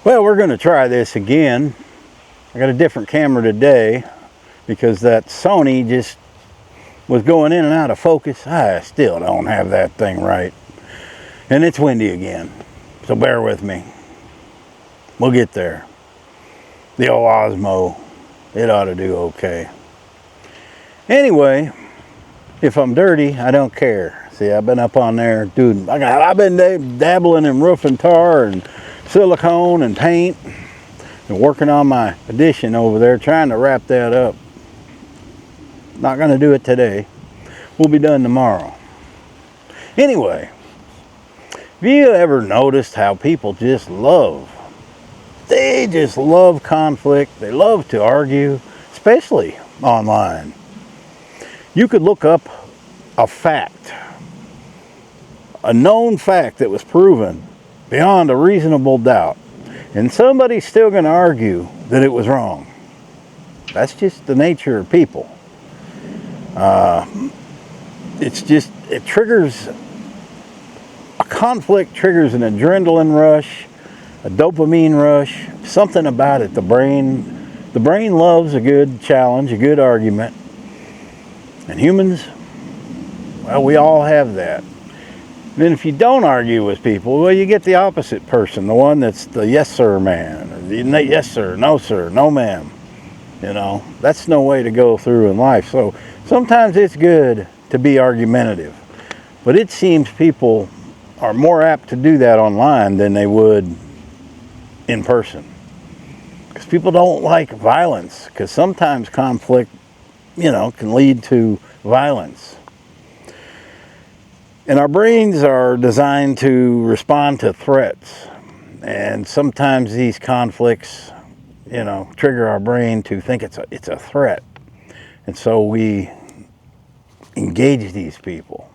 Well, we're going to try this again. I got a different camera today because that Sony just was going in and out of focus. I still don't have that thing right. And it's windy again, so bear with me. We'll get there. The old Osmo, it ought to do okay. Anyway, if I'm dirty, I don't care. See, I've been up on there, dude. I've been dabbling in roof and tar and silicone and paint and working on my addition over there, trying to wrap that up. Not going to do it today. We'll be done tomorrow. Anyway, have you ever noticed how people just love? They just love conflict. They love to argue, especially online. You could look up a fact, a known fact that was proven beyond a reasonable doubt, and somebody's still going to argue that it was wrong. That's just the nature of people. It triggers, a conflict triggers an adrenaline rush, a dopamine rush, something about it. The brain loves a good challenge, a good argument. And humans, well, we all have that. Then if you don't argue with people, well, you get the opposite person, the one that's the yes sir man, or the yes sir, no ma'am. You know, that's no way to go through in life. So sometimes it's good to be argumentative, but it seems people are more apt to do that online than they would in person. Because people don't like violence, because sometimes conflict, can lead to violence. And our brains are designed to respond to threats. And sometimes these conflicts, trigger our brain to think it's a threat. And so we engage these people.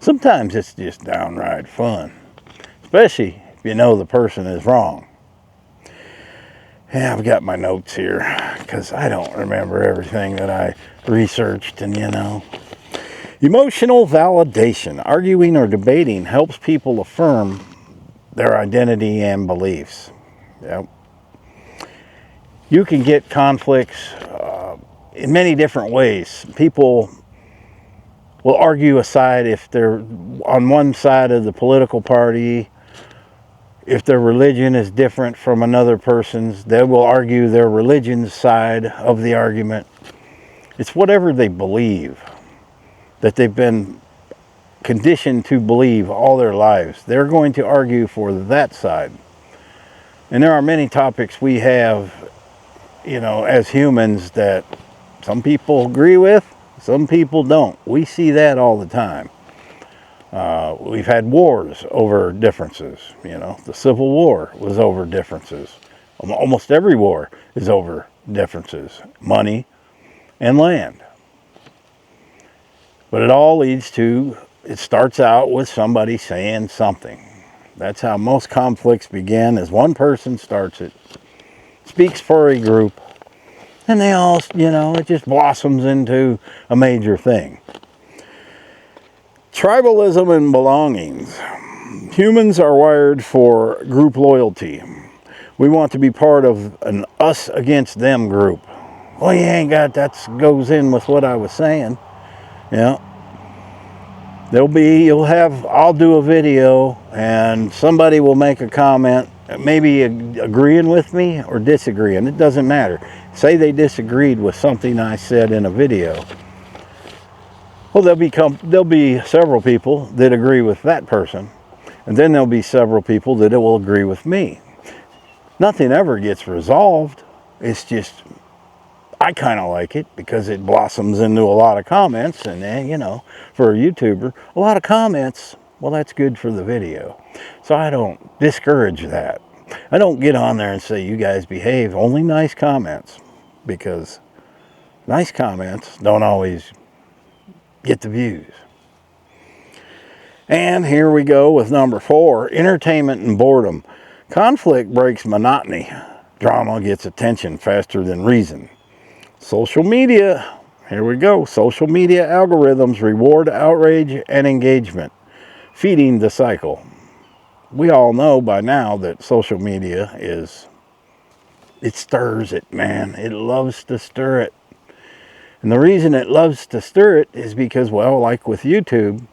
Sometimes it's just downright fun, especially if you know the person is wrong. Yeah, I've got my notes here because I don't remember everything that I researched. And emotional validation. Arguing or debating helps people affirm their identity and beliefs. Yep. You can get conflicts in many different ways. People will argue a side if they're on one side of the political party. If their religion is different from another person's, they will argue their religion's side of the argument. It's whatever they believe, that they've been conditioned to believe all their lives. They're going to argue for that side. And there are many topics we have, as humans that some people agree with, some people don't. We see that all the time. We've had wars over differences. The Civil War was over differences. Almost every war is over differences, money and land. But it starts out with somebody saying something. That's how most conflicts begin, is one person starts it, speaks for a group, and they all, it just blossoms into a major thing. Tribalism and belongings. Humans are wired for group loyalty. We want to be part of an us against them group. Well, you ain't got that. Goes in with what I was saying. I'll do a video and somebody will make a comment, maybe agreeing with me or disagreeing. It doesn't matter. Say they disagreed with something I said in a video. Well, there'll be several people that agree with that person, and then there'll be several people that will agree with me. Nothing ever gets resolved. It's just, I kind of like it because it blossoms into a lot of comments, and then, for a YouTuber, a lot of comments, well, that's good for the video. So I don't discourage that. I don't get on there and say, you guys behave, only nice comments, because nice comments don't always get the views. And here we go with number 4, entertainment and boredom. Conflict breaks monotony. Drama gets attention faster than reason. Social media, here we go. Social media algorithms reward outrage and engagement, feeding the cycle. we all know by now that social media it stirs it, man. It loves to stir it. And the reason it loves to stir it is because, well, like with YouTube,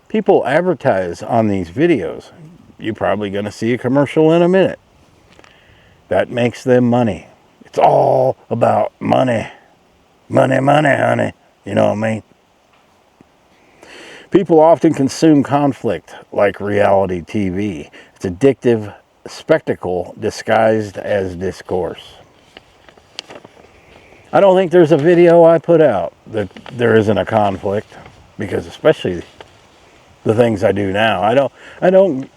people advertise on these videos. You're probably going to see a commercial in a minute. That makes them money. It's all about money. Money, money, honey. You know what I mean? People often consume conflict like reality TV. It's addictive spectacle disguised as discourse. I don't think there's a video I put out that there isn't a conflict, because especially the things I do now. I don't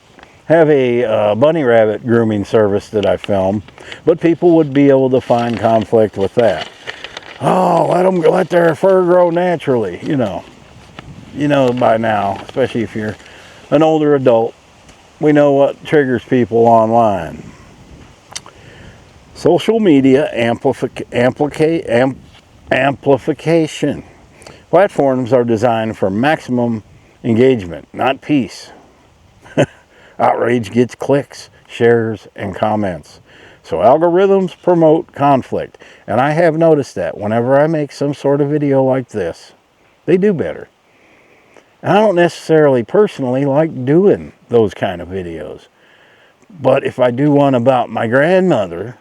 have a bunny rabbit grooming service that I film, but people would be able to find conflict with that. Oh, let their fur grow naturally, you know. You know by now, especially if you're an older adult, we know what triggers people online. Social media amplification. Platforms are designed for maximum engagement, not peace. Outrage gets clicks, shares, and comments. So algorithms promote conflict. And I have noticed that whenever I make some sort of video like this, they do better. And I don't necessarily personally like doing those kind of videos. But if I do one about my grandmother,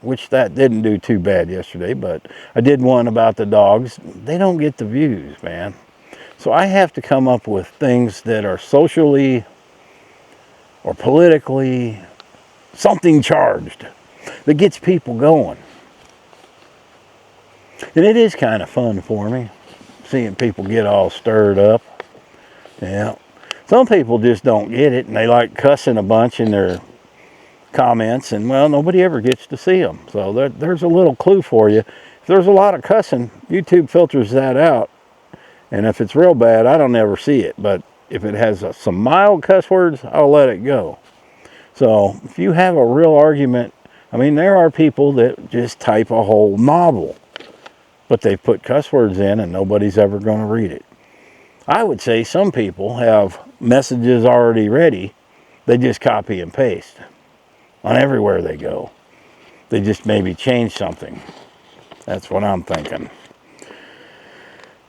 which that didn't do too bad yesterday, but I did one about the dogs, they don't get the views, man. So I have to come up with things that are socially or politically something charged that gets people going. And it is kind of fun for me, seeing people get all stirred up. Yeah. Some people just don't get it, and they like cussing a bunch in their comments, and well, nobody ever gets to see them. So there's a little clue for you. If there's a lot of cussing, YouTube filters that out. And if it's real bad, I don't ever see it. But if it has some mild cuss words, I'll let it go. So if you have a real argument, I mean, there are people that just type a whole novel, but they put cuss words in and nobody's ever going to read it. I would say some people have messages already ready. They just copy and paste on everywhere they go. They just maybe change something. That's what I'm thinking.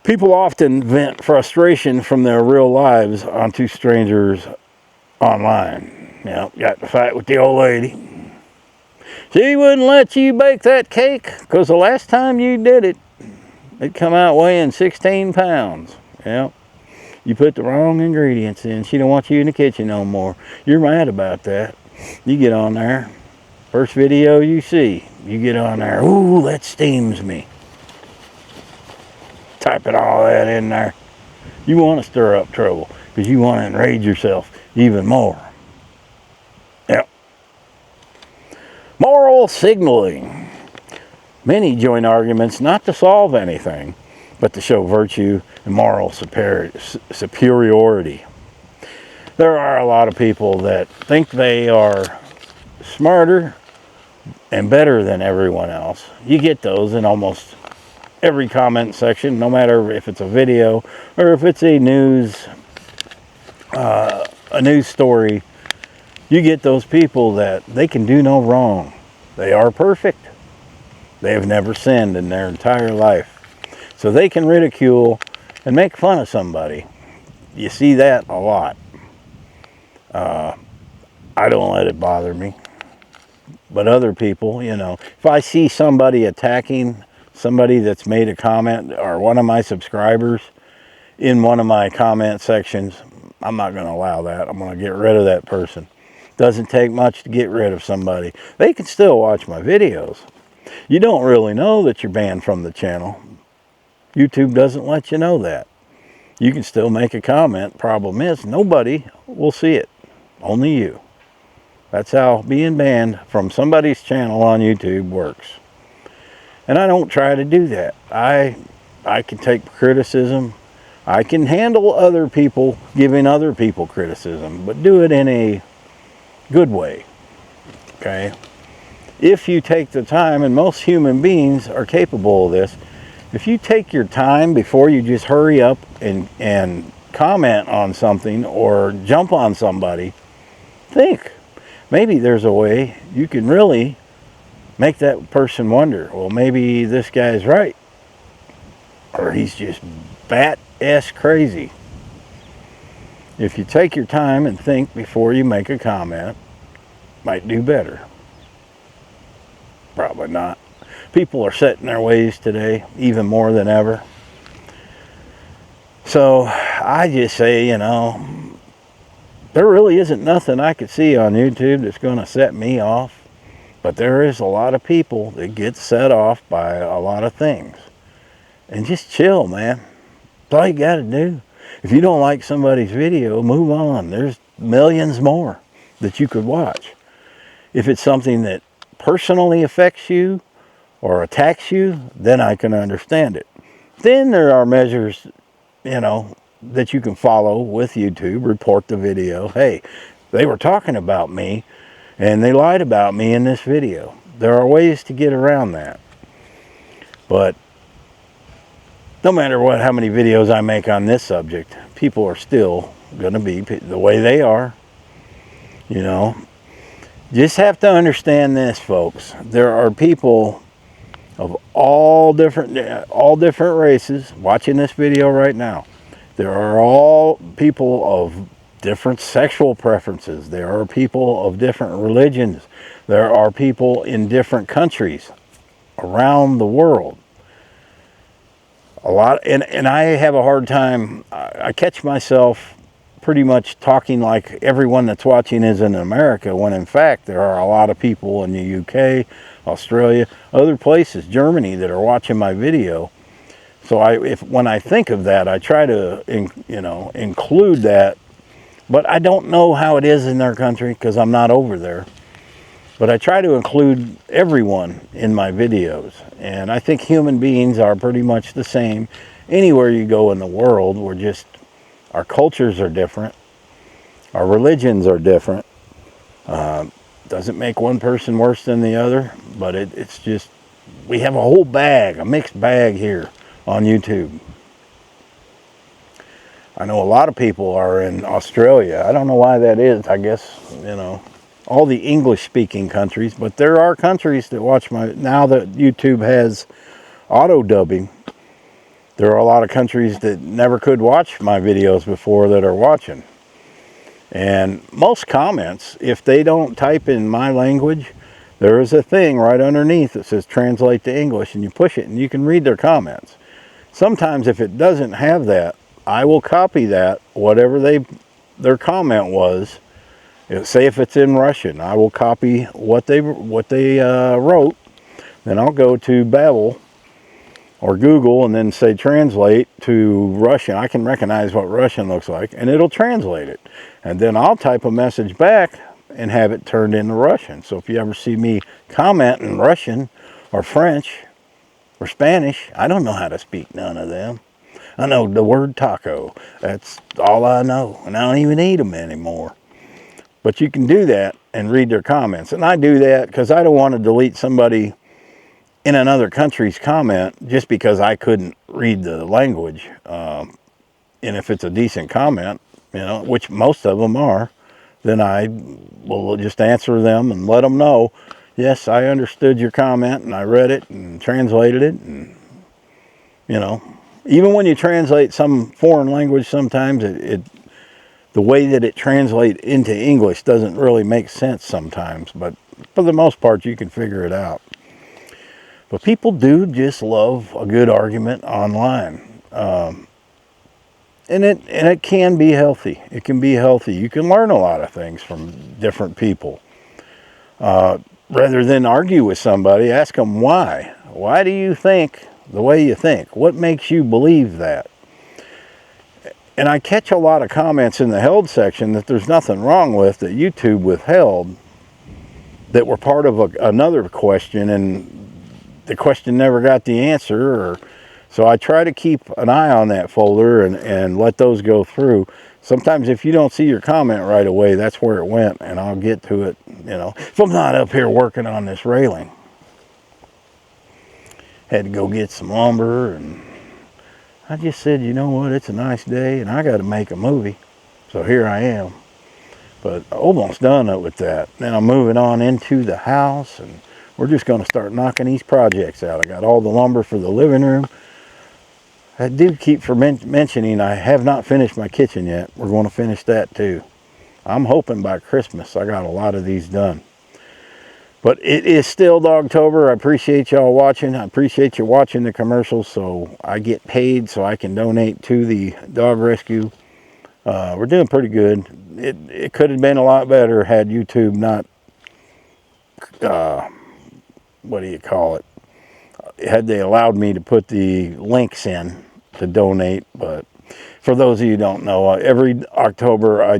People often vent frustration from their real lives onto strangers online. You know, got to fight with the old lady. She wouldn't let you bake that cake because the last time you did it, it come out weighing 16 pounds. Yeah. You put the wrong ingredients in. She don't want you in the kitchen no more. You're mad about that. You get on there. First video you see, you get on there. Ooh, that steams me. Typing all that in there. You want to stir up trouble because you want to enrage yourself even more. Yep. Moral signaling. Many join arguments not to solve anything, but to show virtue and moral superiority. There are a lot of people that think they are smarter and better than everyone else. You get those in almost every comment section, no matter if it's a video or if it's a news story. You get those people that they can do no wrong. They are perfect. They have never sinned in their entire life. So they can ridicule and make fun of somebody. You see that a lot. I don't let it bother me. But other people, you know, if I see somebody attacking somebody that's made a comment or one of my subscribers in one of my comment sections, I'm not going to allow that. I'm going to get rid of that person. Doesn't take much to get rid of somebody. They can still watch my videos. You don't really know that you're banned from the channel. YouTube doesn't let you know that. You can still make a comment. Problem is, nobody will see it. Only you. That's how being banned from somebody's channel on YouTube works. And I don't try to do that. I can take criticism. I can handle other people giving other people criticism, but do it in a good way. Okay? If you take the time, and most human beings are capable of this, if you take your time before you just hurry up and comment on something or jump on somebody, think. Maybe there's a way you can really make that person wonder, well, maybe this guy's right. Or he's just bat-ass crazy. If you take your time and think before you make a comment, might do better. Probably not. People are set in their ways today, even more than ever. So I just say, there really isn't nothing I could see on YouTube that's going to set me off. But there is a lot of people that get set off by a lot of things. And just chill, man. That's all you got to do. If you don't like somebody's video, move on. There's millions more that you could watch. If it's something that personally affects you or attacks you, then I can understand it. Then there are measures, that you can follow with YouTube. Report the video. Hey, they were talking about me and they lied about me in this video. There are ways to get around that. But no matter how many videos I make on this subject, people are still going to be the way they are. Just have to understand this, folks. There are people of all different races watching this video right now. There are all people of different sexual preferences. There are people of different religions. There are people in different countries around the world. A lot, and I have a hard time. I catch myself pretty much talking like everyone that's watching is in America, when in fact there are a lot of people in the UK, Australia, other places, Germany, that are watching my video. So when I think of that, I try to include that. But I don't know how it is in their country because I'm not over there. But I try to include everyone in my videos. And I think human beings are pretty much the same anywhere you go in the world. Our cultures are different. Our religions are different. Doesn't make one person worse than the other. But it's just, we have a whole bag, a mixed bag here on YouTube. I know a lot of people are in Australia. I don't know why that is. I guess, all the English-speaking countries. But there are countries that watch now that YouTube has auto-dubbing, there are a lot of countries that never could watch my videos before that are watching. And most comments, if they don't type in my language, there is a thing right underneath that says translate to English, and you push it and you can read their comments. Sometimes if it doesn't have that, I will copy that, whatever their comment was. Say if it's in Russian, I will copy what they wrote. Then I'll go to Babel or Google and then say translate to Russian. I can recognize what Russian looks like, and it'll translate it. And then I'll type a message back and have it turned into Russian. So if you ever see me comment in Russian or French or Spanish, I don't know how to speak none of them. I know the word taco. That's all I know. And I don't even eat them anymore. But you can do that and read their comments. And I do that because I don't want to delete somebody in another country's comment just because I couldn't read the language. And if it's a decent comment, which most of them are, then I will just answer them and let them know, yes, I understood your comment and I read it and translated it. And, even when you translate some foreign language, sometimes the way that it translates into English doesn't really make sense sometimes. But for the most part, you can figure it out. But people do just love a good argument online. And it can be healthy. It can be healthy. You can learn a lot of things from different people. Rather than argue with somebody, ask them why. Why do you think the way you think? What makes you believe that? And I catch a lot of comments in the held section that there's nothing wrong with, that YouTube withheld, that were part of another question, and the question never got the answer. So I try to keep an eye on that folder and let those go through. Sometimes if you don't see your comment right away, that's where it went, and I'll get to it, if I'm not up here working on this railing. Had to go get some lumber, and I just said, you know what, it's a nice day, and I got to make a movie. So here I am. But almost done with that. Now I'm moving on into the house, and we're just going to start knocking these projects out. I got all the lumber for the living room. I do keep mentioning I have not finished my kitchen yet. We're going to finish that too. I'm hoping by Christmas I got a lot of these done. But it is still Dogtober. I appreciate y'all watching. I appreciate you watching the commercials so I get paid so I can donate to the dog rescue. We're doing pretty good. It could have been a lot better had YouTube not, what do you call it? Had they allowed me to put the links in to donate. But for those of you who don't know, every October I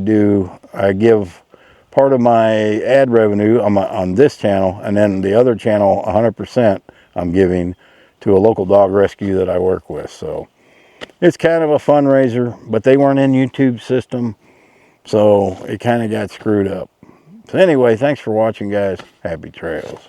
give part of my ad revenue on this channel, and then the other channel 100% I'm giving to a local dog rescue that I work with. So it's kind of a fundraiser, but they weren't in YouTube system, so it kind of got screwed up. So anyway, thanks for watching, guys. Happy trails.